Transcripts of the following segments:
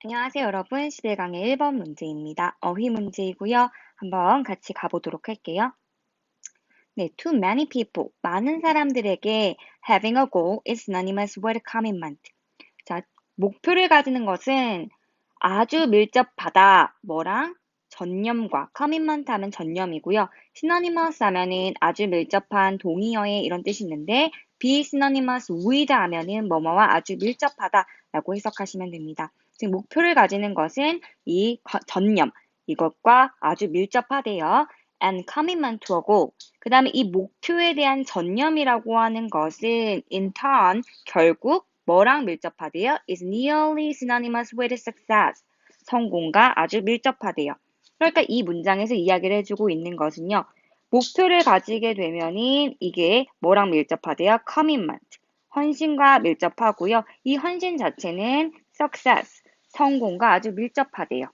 안녕하세요, 여러분. 11강의 1번 문제입니다. 어휘 문제이고요. 한번 같이 가보도록 할게요. 네, too many people. 많은 사람들에게 having a goal is synonymous with commitment. 자, 목표를 가지는 것은 아주 밀접하다. 뭐랑? 전념과. commitment 하면 전념이고요. synonymous 하면은 아주 밀접한 동의어의 이런 뜻이 있는데 be synonymous with 하면은 뭐뭐와 아주 밀접하다라고 해석하시면 됩니다. 즉 목표를 가지는 것은 이 전념 이것과 아주 밀접하대요. and commitment to a goal. 그 다음에 이 목표에 대한 전념이라고 하는 것은 in turn 결국 뭐랑 밀접하대요? is nearly synonymous with success. 성공과 아주 밀접하대요. 그러니까 이 문장에서 이야기를 해주고 있는 것은요. 목표를 가지게 되면은 이게 뭐랑 밀접하대요? commitment. 헌신과 밀접하고요. 이 헌신 자체는 success. 성공과 아주 밀접하대요.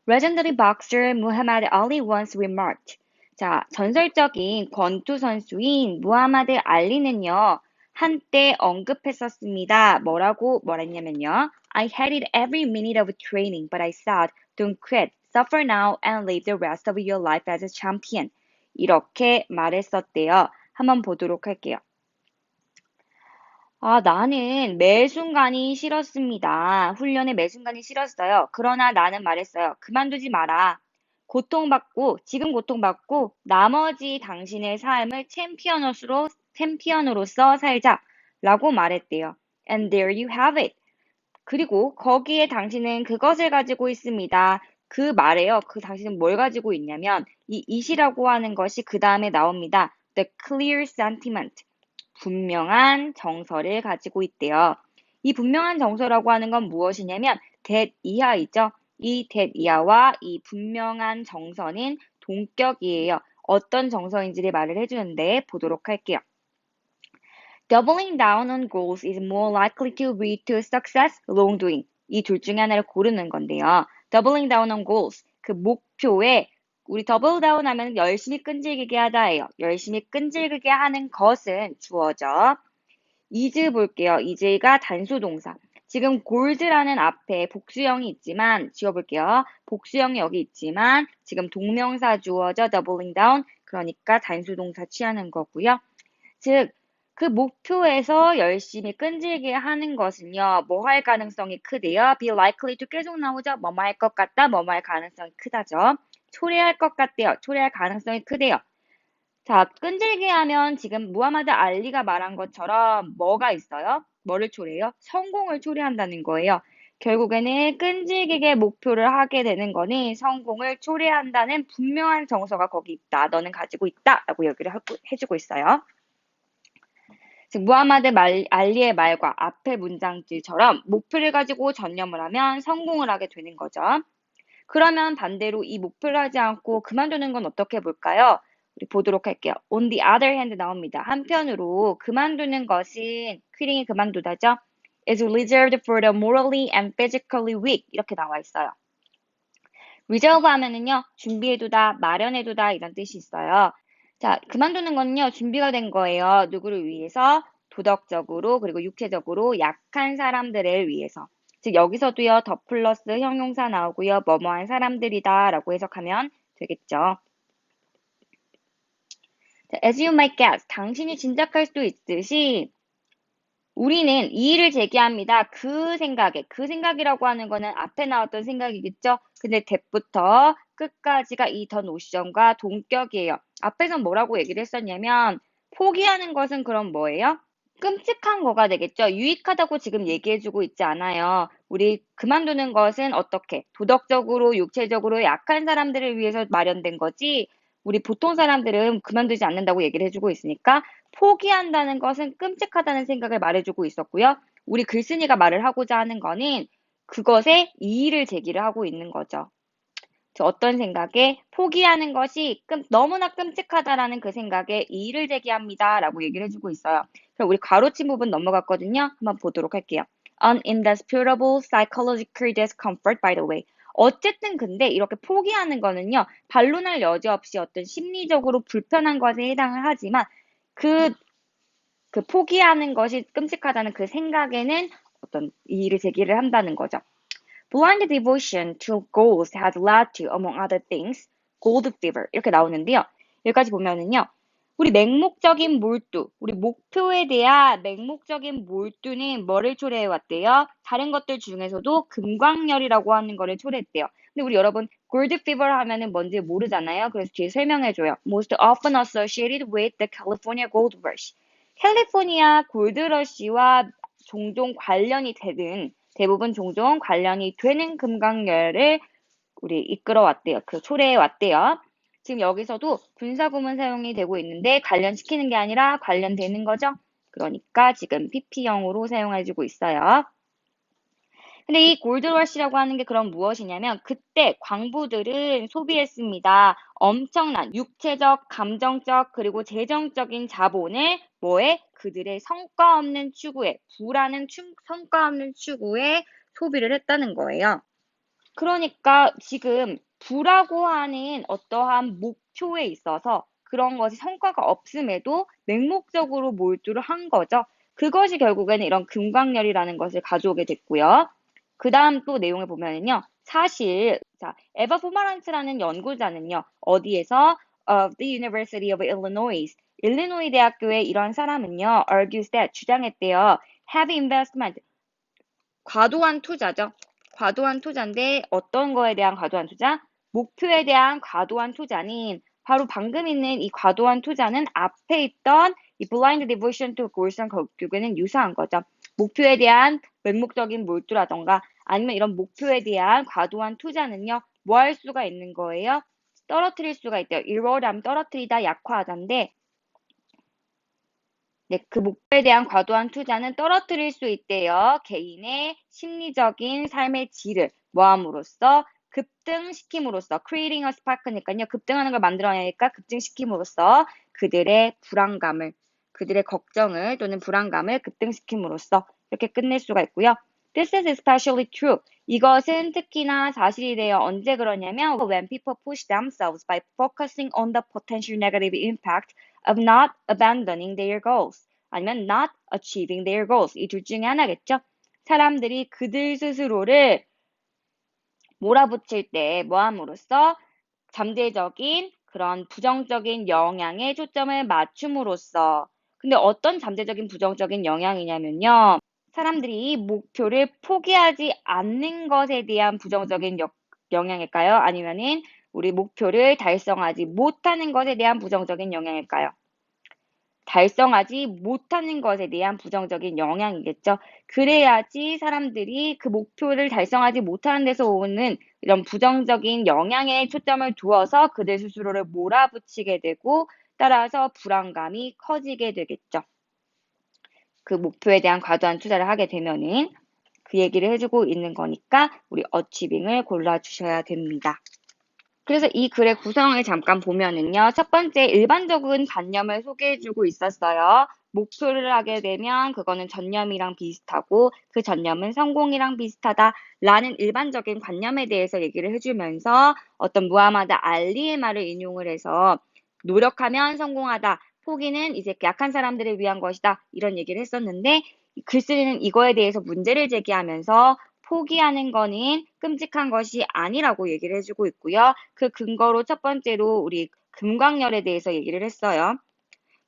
Legendary boxer Muhammad Ali once remarked. 자, 전설적인 권투 선수인 무하마드 알리는요, 한때 언급했었습니다. 뭐라고 말했냐면요. I hated every minute of training, but I said, don't quit, suffer now, and live the rest of your life as a champion. 이렇게 말했었대요. 한번 보도록 할게요. 나는 매 순간이 싫었습니다. 훈련의 매 순간이 싫었어요. 그러나 나는 말했어요. 그만두지 마라. 지금 고통받고, 나머지 당신의 삶을 챔피언으로서 살자. 라고 말했대요. And there you have it. 그리고 거기에 당신은 그것을 가지고 있습니다. 그 말에요. 그 당신은 뭘 가지고 있냐면, 이 it이라고 하는 것이 그 다음에 나옵니다. The clear sentiment. 분명한 정서를 가지고 있대요. 이 분명한 정서라고 하는 건 무엇이냐면 that 이하이죠. 이 that 이하와 이 분명한 정서는 동격이에요. 어떤 정서인지를 말을 해주는데 보도록 할게요. Doubling down on goals is more likely to lead to success, wrongdoing. 이 둘 중에 하나를 고르는 건데요. Doubling down on goals. 그 목표에 우리 double down 하면 열심히 끈질기게 하다예요. 열심히 끈질기게 하는 것은 주어져. is 볼게요. is가 단수 동사. 지금 goals라는 앞에 복수형이 있지만 지워볼게요. 복수형이 여기 있지만 지금 동명사 주어져 doubling down. 그러니까 단수 동사 취하는 거고요. 즉 그 목표에서 열심히 끈질기게 하는 것은요. 뭐 할 가능성이 크대요. be likely to 계속 나오죠. 뭐뭐 할 것 같다. 뭐뭐 할 가능성이 크다죠. 초래할 것 같대요. 초래할 가능성이 크대요. 자, 끈질기게 하면 지금 무하마드 알리가 말한 것처럼 뭐가 있어요? 뭐를 초래해요? 성공을 초래한다는 거예요. 결국에는 끈질기게 목표를 하게 되는 거는 성공을 초래한다는 분명한 정서가 거기 있다. 너는 가지고 있다. 라고 얘기를 해주고 있어요. 즉 무하마드 알리의 말과 앞의 문장들처럼 목표를 가지고 전념을 하면 성공을 하게 되는 거죠. 그러면 반대로 이 목표를 하지 않고 그만두는 건 어떻게 볼까요? 우리 보도록 할게요. On the other hand 나옵니다. 한편으로 그만두는 것은 quitting이 그만두다죠. is reserved for the morally and physically weak 이렇게 나와 있어요. reserve 하면은요. 준비해두다, 마련해두다 이런 뜻이 있어요. 자, 그만두는 건요. 준비가 된 거예요. 누구를 위해서? 도덕적으로 그리고 육체적으로 약한 사람들을 위해서. 즉 여기서도요. 더 플러스 형용사 나오고요. 뭐뭐한 사람들이다 라고 해석하면 되겠죠. 자, as you might guess, 당신이 짐작할 수도 있듯이 우리는 이의를 제기합니다. 그 생각이라고 하는 거는 앞에 나왔던 생각이겠죠? 근데 that부터 끝까지가 이 더 노션과 동격이에요. 앞에선 뭐라고 얘기를 했었냐면 포기하는 것은 그럼 뭐예요? 끔찍한 거가 되겠죠. 유익하다고 지금 얘기해주고 있지 않아요. 우리 그만두는 것은 어떻게? 도덕적으로, 육체적으로 약한 사람들을 위해서 마련된 거지. 우리 보통 사람들은 그만두지 않는다고 얘기를 해주고 있으니까 포기한다는 것은 끔찍하다는 생각을 말해주고 있었고요. 우리 글쓴이가 말을 하고자 하는 거는 그것에 이의를 제기를 하고 있는 거죠. 어떤 생각에 포기하는 것이 너무나 끔찍하다라는 그 생각에 이의를 제기합니다. 라고 얘기를 해주고 있어요. 그럼 우리 가로친 부분 넘어갔거든요. 한번 보도록 할게요. An indisputable psychological discomfort, by the way. 어쨌든 근데 이렇게 포기하는 거는요. 반론할 여지 없이 어떤 심리적으로 불편한 것에 해당을 하지만 그 포기하는 것이 끔찍하다는 그 생각에는 어떤 이의를 제기를 한다는 거죠. Blind devotion to goals has led to, among other things, gold fever. 이렇게 나오는데요. 여기까지 보면은요. 우리 맹목적인 몰두, 우리 목표에 대한 맹목적인 몰두는 뭐를 초래해왔대요? 다른 것들 중에서도 금광열이라고 하는 거를 초래했대요. 근데 우리 여러분 골드 피버 하면은 뭔지 모르잖아요. 그래서 뒤에 설명해줘요. Most often associated with the California Gold Rush. 캘리포니아 골드러시와 종종 관련이 되는 대부분 종종 관련이 되는 금강열을 우리 이끌어왔대요. 그 초래해왔대요. 지금 여기서도 분사구문 사용이 되고 있는데 관련시키는 게 아니라 관련되는 거죠. 그러니까 지금 PP형으로 사용해주고 있어요. 근데 이 골드러시라고 하는 게 그럼 무엇이냐면 그때 광부들은 소비했습니다. 엄청난 육체적, 감정적, 그리고 재정적인 자본을 뭐에? 그들의 성과 없는 추구에, 부라는 성과 없는 추구에 소비를 했다는 거예요. 그러니까 지금 부라고 하는 어떠한 목표에 있어서 그런 것이 성과가 없음에도 맹목적으로 몰두를 한 거죠. 그것이 결국에는 이런 금광열이라는 것을 가져오게 됐고요. 그 다음 또 내용을 보면은요. 사실 자, 에바 포마란츠라는 연구자는요. 어디에서 the University of Illinois, 일리노이 대학교의 이런 사람은요. argues that 주장했대요. heavy investment, 과도한 투자죠. 과도한 투자인데 어떤 거에 대한 과도한 투자? 목표에 대한 과도한 투자는 바로 방금 있는 이 과도한 투자는 앞에 있던 이 blind devotion to goals랑 결국에는 유사한 거죠. 목표에 대한 맹목적인 몰두라던가 아니면 이런 목표에 대한 과도한 투자는요. 뭐 할 수가 있는 거예요? 떨어뜨릴 수가 있대요. 일월하면 떨어뜨리다 약화하다인데 네, 그 목표에 대한 과도한 투자는 떨어뜨릴 수 있대요. 개인의 심리적인 삶의 질을 뭐함으로써 급등시킴으로써 creating a spark니까요. 급등하는 걸 만들어내니까 급증시킴으로써 그들의 불안감을, 그들의 걱정을 또는 불안감을 급등시킴으로써 이렇게 끝낼 수가 있고요. This is especially true. 이것은 특히나 사실이 돼요. 언제 그러냐면 when people push themselves by focusing on the potential negative impact of not abandoning their goals 아니면 not achieving their goals 이 둘 중에 하나겠죠. 사람들이 그들 스스로를 몰아붙일 때 뭐함으로써 잠재적인 그런 부정적인 영향에 초점을 맞춤으로써 근데 어떤 잠재적인 부정적인 영향이냐면요. 사람들이 목표를 포기하지 않는 것에 대한 부정적인 영향일까요? 아니면은 우리 목표를 달성하지 못하는 것에 대한 부정적인 영향일까요? 달성하지 못하는 것에 대한 부정적인 영향이겠죠. 그래야지 사람들이 그 목표를 달성하지 못하는 데서 오는 이런 부정적인 영향에 초점을 두어서 그들 스스로를 몰아붙이게 되고 따라서 불안감이 커지게 되겠죠. 그 목표에 대한 과도한 투자를 하게 되면은 그 얘기를 해주고 있는 거니까 우리 어치빙을 골라주셔야 됩니다. 그래서 이 글의 구성을 잠깐 보면은요. 첫 번째 일반적인 관념을 소개해주고 있었어요. 목표를 하게 되면 그거는 전념이랑 비슷하고 그 전념은 성공이랑 비슷하다라는 일반적인 관념에 대해서 얘기를 해주면서 어떤 무하마드 알리의 말을 인용을 해서 노력하면 성공하다. 포기는 이제 약한 사람들을 위한 것이다. 이런 얘기를 했었는데 글쓰는 이거에 대해서 문제를 제기하면서 포기하는 거는 끔찍한 것이 아니라고 얘기를 해주고 있고요. 그 근거로 첫 번째로 우리 금광열에 대해서 얘기를 했어요.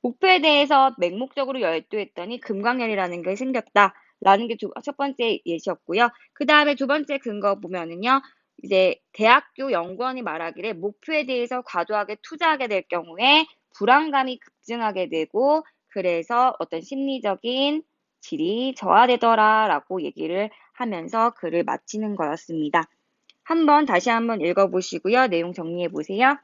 목표에 대해서 맹목적으로 열두했더니 금광열이라는 게 생겼다라는 게 첫 번째 예시였고요. 그 다음에 두 번째 근거 보면은요. 이제 대학교 연구원이 말하기를 목표에 대해서 과도하게 투자하게 될 경우에 불안감이 급증하게 되고 그래서 어떤 심리적인 질이 저하되더라라고 얘기를 하면서 글을 마치는 거였습니다. 다시 한번 읽어보시고요. 내용 정리해 보세요.